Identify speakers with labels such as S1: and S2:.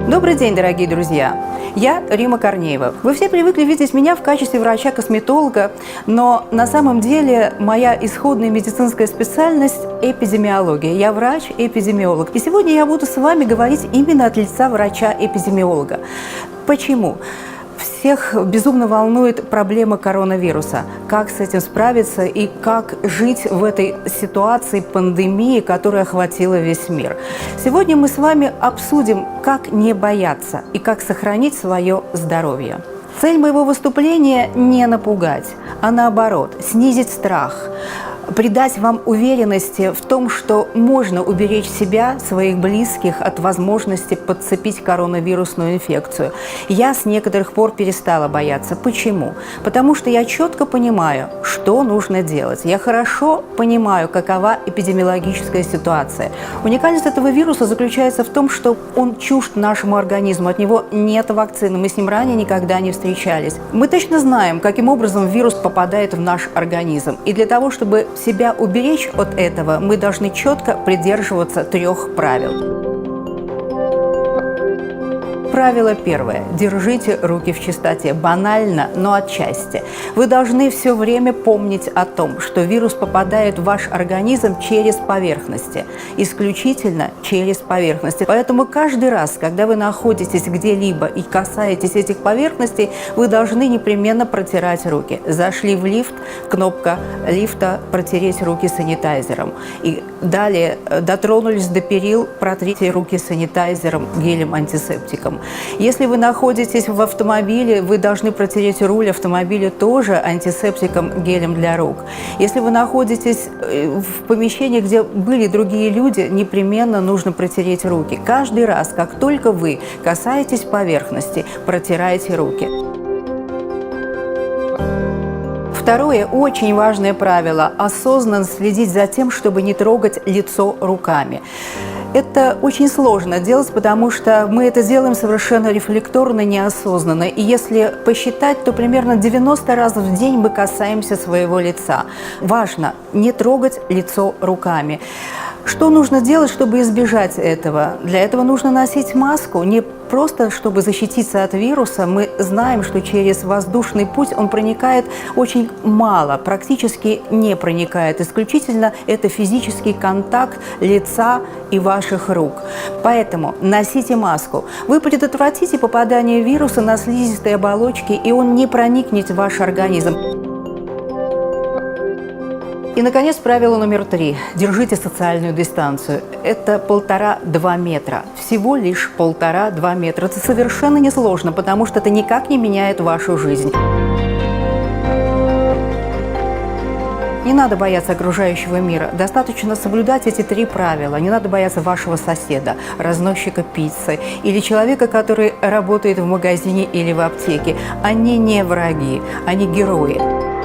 S1: Добрый день, дорогие друзья! Я Рима Корнеева. Вы все привыкли видеть меня в качестве врача-косметолога, но на самом деле моя исходная медицинская специальность – эпидемиология. Я врач-эпидемиолог. И сегодня я буду с вами говорить именно от лица врача-эпидемиолога. Почему? Всех безумно волнует проблема коронавируса. Как с этим справиться и как жить в этой ситуации пандемии, которая охватила весь мир. Сегодня мы с вами обсудим, как не бояться и как сохранить свое здоровье. Цель моего выступления – не напугать, а наоборот, снизить страх, придать вам уверенности в том, что можно уберечь себя, своих близких от возможности подцепить коронавирусную инфекцию. Я с некоторых пор перестала бояться. Почему? Потому что я четко понимаю, что нужно делать. Я хорошо понимаю, какова эпидемиологическая ситуация. Уникальность этого вируса заключается в том, что он чужд нашему организму, от него нет вакцины, мы с ним ранее никогда не встречались. Мы точно знаем, каким образом вирус попадает в наш организм. И для того, чтобы себя уберечь от этого, мы должны четко придерживаться 3 правил. Правило первое. Держите руки в чистоте. Банально, но отчасти. Вы должны все время помнить о том, что вирус попадает в ваш организм через поверхности. Исключительно через поверхности. Поэтому каждый раз, когда вы находитесь где-либо и касаетесь этих поверхностей, вы должны непременно протирать руки. Зашли в лифт, кнопка лифта «Протереть руки санитайзером». И далее дотронулись до перил, протрите руки санитайзером, гелем-антисептиком. Если вы находитесь в автомобиле, вы должны протереть руль автомобиля тоже антисептиком, гелем для рук. Если вы находитесь в помещении, где были другие люди, непременно нужно протереть руки. Каждый раз, как только вы касаетесь поверхности, протирайте руки. Второе, очень важное правило – осознанно следить за тем, чтобы не трогать лицо руками. Это очень сложно делать, потому что мы это делаем совершенно рефлекторно, неосознанно. И если посчитать, то примерно 90 раз в день мы касаемся своего лица. Важно не трогать лицо руками. Что нужно делать, чтобы избежать этого? Для этого нужно носить маску, не просто чтобы защититься от вируса. Мы знаем, что через воздушный путь он проникает очень мало, практически не проникает. Исключительно это физический контакт лица и ваших рук. Поэтому носите маску. Вы предотвратите попадание вируса на слизистые оболочки, и он не проникнет в ваш организм. И, наконец, правило номер 3. Держите социальную дистанцию. Это 1,5–2 метра. Всего лишь 1,5–2 метра. Это совершенно несложно, потому что это никак не меняет вашу жизнь. Не надо бояться окружающего мира. Достаточно соблюдать эти 3 правила. Не надо бояться вашего соседа, разносчика пиццы или человека, который работает в магазине или в аптеке. Они не враги, они герои.